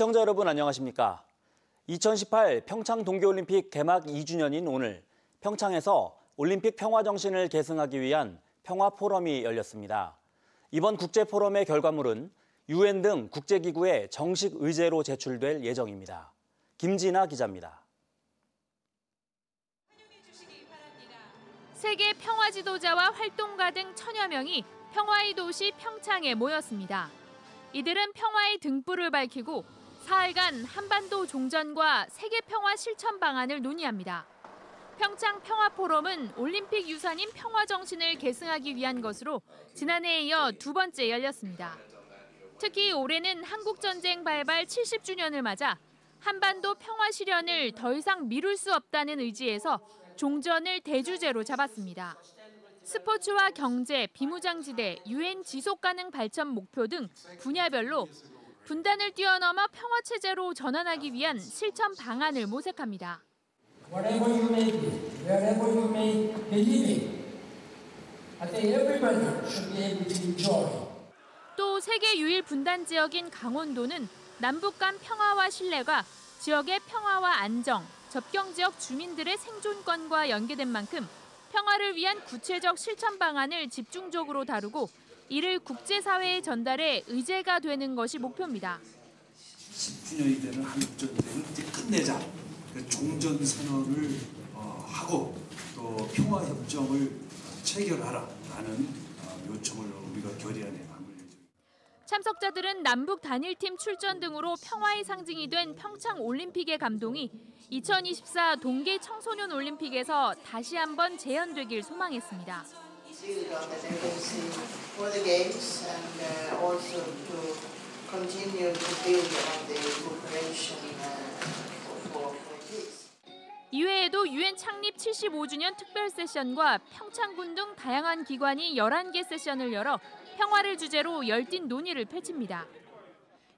시청자 여러분 안녕하십니까? 2018 평창 동계올림픽 개막 2주년인 오늘 평창에서 올림픽 평화 정신을 계승하기 위한 평화 포럼이 열렸습니다. 이번 국제 포럼의 결과물은 UN 등 국제기구에 정식 의제로 제출될 예정입니다. 김진아 기자입니다. 세계 평화 지도자와 활동가 등 1000여 명이 평화의 도시 평창에 모였습니다. 이들은 평화의 등불을 밝히고 사흘간 한반도 종전과 세계 평화 실천 방안을 논의합니다. 평창 평화 포럼은 올림픽 유산인 평화 정신을 계승하기 위한 것으로 지난해에 이어 두 번째 열렸습니다. 특히 올해는 한국전쟁 발발 70주년을 맞아 한반도 평화 실현을 더 이상 미룰 수 없다는 의지에서 종전을 대주제로 잡았습니다. 스포츠와 경제, 비무장지대, UN 지속가능 발전 목표 등 분야별로 분단을 뛰어넘어 평화체제로 전환하기 위한 실천 방안을 모색합니다. Whatever you may be, wherever you may be living, I think everybody should be able to enjoy. 또 세계 유일 분단 지역인 강원도는 남북 간 평화와 신뢰가 지역의 평화와 안정, 접경 지역 주민들의 생존권과 연계된 만큼 평화를 위한 구체적 실천 방안을 집중적으로 다루고 이를 국제사회에 전달해 의제가 되는 것이 목표입니다. 10주년이 되는 한국전쟁을 이제 끝내자. 종전선언을 하고 또 평화협정을 체결하라라는 요청을 우리가 결의안에 담을 예정입니다. 참석자들은 남북 단일팀 출전 등으로 평화의 상징이 된 평창 올림픽의 감동이 2024 동계 청소년 올림픽에서 다시 한번 재현되길 소망했습니다. 이외에도 UN 창립 75주년 특별 세션과 평창군 등 다양한 기관이 11개 세션을 열어 평화를 주제로 열띤 논의를 펼칩니다.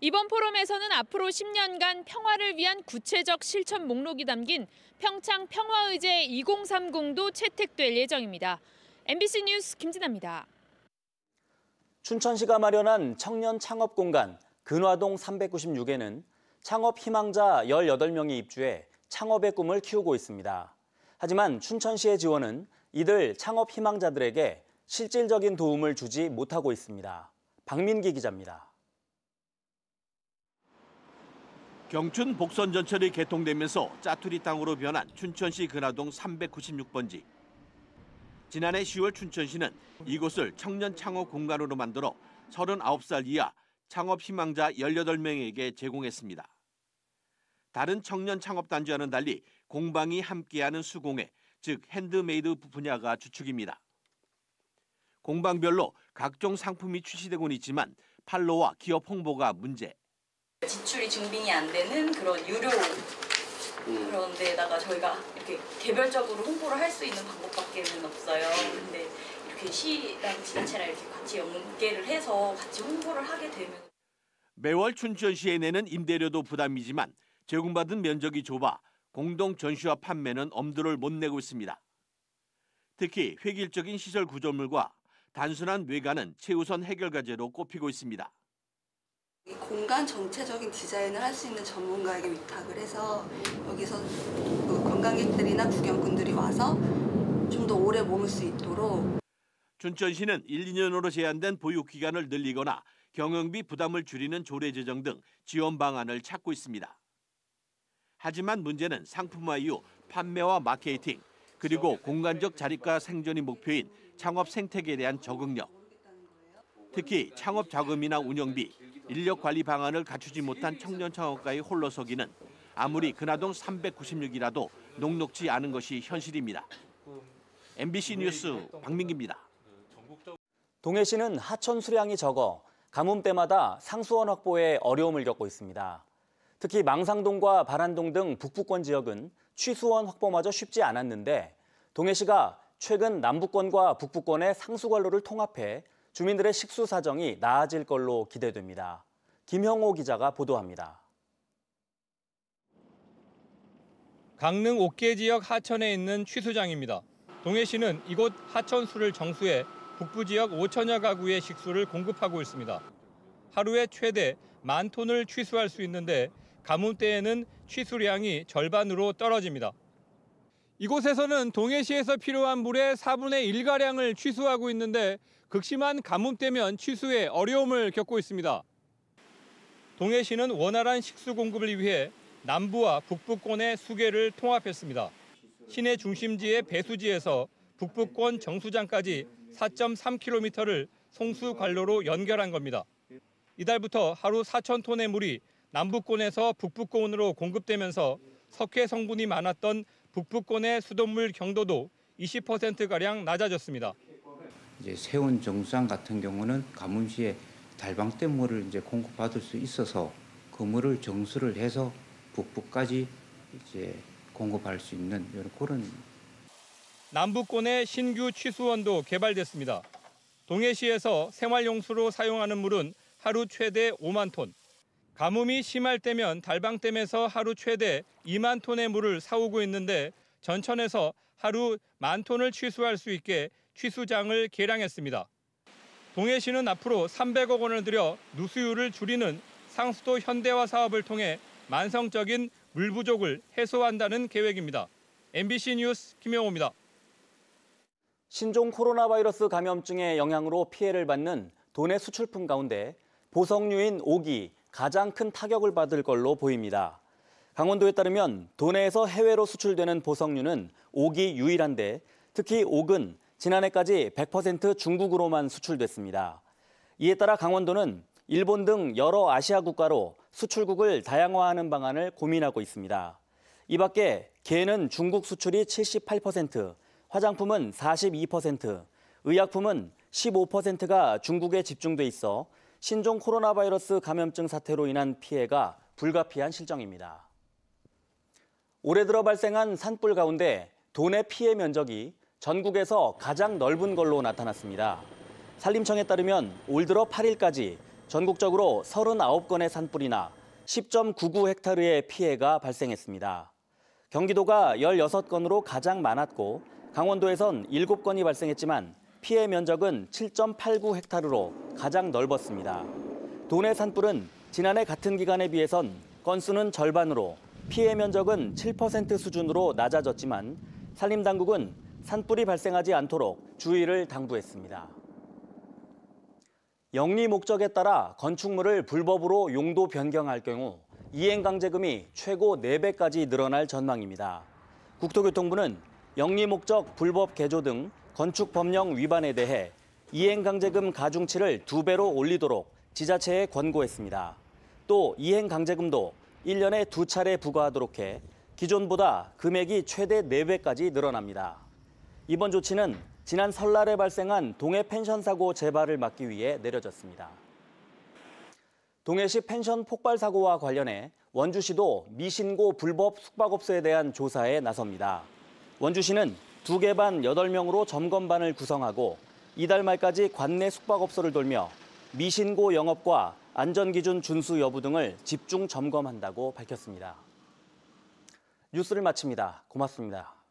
이번 포럼에서는 앞으로 10년간 평화를 위한 구체적 실천 목록이 담긴 평창 평화의제 2030도 채택될 예정입니다. MBC 뉴스 김진아입니다. 춘천시가 마련한 청년 창업 공간 근화동 396에는 창업 희망자 18명이 입주해 창업의 꿈을 키우고 있습니다. 하지만 춘천시의 지원은 이들 창업 희망자들에게 실질적인 도움을 주지 못하고 있습니다. 박민기 기자입니다. 경춘 복선전철이 개통되면서 짜투리 땅으로 변한 춘천시 근화동 396번지. 지난해 10월 춘천시는 이곳을 청년 창업 공간으로 만들어 39살 이하 창업 희망자 18명에게 제공했습니다. 다른 청년 창업단지와는 달리 공방이 함께하는 수공예, 즉 핸드메이드 분야가 주축입니다. 공방별로 각종 상품이 출시되곤 있지만 판로와 기업 홍보가 문제. 지출이 증빙이 안 되는 그런 유료 그런 데다가 저희가 이렇게 개별적으로 홍보를 할 수 있는 방법밖에는 없어요. 근데 이렇게 시랑 지자체랑 이렇게 같이 연계를 해서 같이 홍보를 하게 되면 매월 춘천시에 내는 임대료도 부담이지만 제공받은 면적이 좁아 공동 전시와 판매는 엄두를 못 내고 있습니다. 특히 획일적인 시설 구조물과 단순한 외관은 최우선 해결 과제로 꼽히고 있습니다. 이 공간 전체적인 디자인을 할 수 있는 전문가에게 위탁을 해서 여기서 관광객들이나 구경꾼들이 와서 좀 더 오래 머물 수 있도록. 춘천시는 1, 2년으로 제한된 보유 기간을 늘리거나 경영비 부담을 줄이는 조례 제정 등 지원 방안을 찾고 있습니다. 하지만 문제는 상품화 이후 판매와 마케팅, 그리고 공간적 자립과 생존이 목표인 창업 생태계에 대한 적응력. 특히 창업 자금이나 운영비, 인력 관리 방안을 갖추지 못한 청년 창업가의 홀로서기는 아무리 근화동 396이라도 녹록지 않은 것이 현실입니다. MBC 뉴스 박민기입니다. 동해시는 하천 수량이 적어 가뭄 때마다 상수원 확보에 어려움을 겪고 있습니다. 특히 망상동과 바란동 등 북부권 지역은 취수원 확보마저 쉽지 않았는데 동해시가 최근 남부권과 북부권의 상수관로를 통합해 주민들의 식수 사정이 나아질 걸로 기대됩니다. 김형호 기자가 보도합니다. 강릉 옥계 지역 하천에 있는 취수장입니다. 동해시는 이곳 하천수를 정수해 북부 지역 5천여 가구의 식수를 공급하고 있습니다. 하루에 최대 10,000톤을 취수할 수 있는데 가뭄 때에는 취수량이 절반으로 떨어집니다. 이곳에서는 동해시에서 필요한 물의 4분의 1가량을 취수하고 있는데 극심한 가뭄 때면 취수에 어려움을 겪고 있습니다. 동해시는 원활한 식수 공급을 위해 남부와 북부권의 수계를 통합했습니다. 시내 중심지의 배수지에서 북부권 정수장까지 4.3km를 송수 관로로 연결한 겁니다. 이달부터 하루 4,000톤의 물이 남부권에서 북부권으로 공급되면서 석회 성분이 많았던 북부권의 수돗물 경도도 20%가량 낮아졌습니다. 이제 세운 정수장 같은 경우는 가뭄 시에 달방대 물을 이제 공급받을 수 있어서 그 물을 정수를 해서 북부까지 이제 공급할 수 있는 그런. 남부권의 신규 취수원도 개발됐습니다. 동해시에서 생활용수로 사용하는 물은 하루 최대 5만 톤. 가뭄이 심할 때면 달방댐에서 하루 최대 2만 톤의 물을 사오고 있는데 전천에서 하루 10,000톤을 취수할 수 있게 취수장을 개량했습니다. 동해시는 앞으로 300억 원을 들여 누수율을 줄이는 상수도 현대화 사업을 통해 만성적인 물 부족을 해소한다는 계획입니다. MBC 뉴스 김영호입니다. 신종 코로나 바이러스 감염증의 영향으로 피해를 받는 도내 수출품 가운데 보석류인 옥이 가장 큰 타격을 받을 걸로 보입니다. 강원도에 따르면 도내에서 해외로 수출되는 보석류는 옥이 유일한데 특히 옥은 지난해까지 100% 중국으로만 수출됐습니다. 이에 따라 강원도는 일본 등 여러 아시아 국가로 수출국을 다양화하는 방안을 고민하고 있습니다. 이 밖에 게는 중국 수출이 78%, 화장품은 42%, 의약품은 15%가 중국에 집중돼 있어 신종 코로나 바이러스 감염증 사태로 인한 피해가 불가피한 실정입니다. 올해 들어 발생한 산불 가운데 도내 피해 면적이 전국에서 가장 넓은 걸로 나타났습니다. 산림청에 따르면 올 들어 8일까지 전국적으로 39건의 산불이나 10.99헥타르의 피해가 발생했습니다. 경기도가 16건으로 가장 많았고 강원도에선 7건이 발생했지만 피해 면적은 7.89헥타르로 가장 넓었습니다. 도내 산불은 지난해 같은 기간에 비해선 건수는 절반으로 피해 면적은 7% 수준으로 낮아졌지만 산림당국은 산불이 발생하지 않도록 주의를 당부했습니다. 영리 목적에 따라 건축물을 불법으로 용도 변경할 경우 이행강제금이 최고 4배까지 늘어날 전망입니다. 국토교통부는 영리 목적 불법 개조 등 건축법령 위반에 대해 이행강제금 가중치를 2배로 올리도록 지자체에 권고했습니다. 또 이행강제금도 1년에 2차례 부과하도록 해 기존보다 금액이 최대 4배까지 늘어납니다. 이번 조치는 지난 설날에 발생한 동해 펜션 사고 재발을 막기 위해 내려졌습니다. 동해시 펜션 폭발 사고와 관련해 원주시도 미신고 불법 숙박업소에 대한 조사에 나섭니다. 원주시는 2개 반 8명으로 점검반을 구성하고 이달 말까지 관내 숙박업소를 돌며 미신고 영업과 안전기준 준수 여부 등을 집중 점검한다고 밝혔습니다. 뉴스를 마칩니다. 고맙습니다.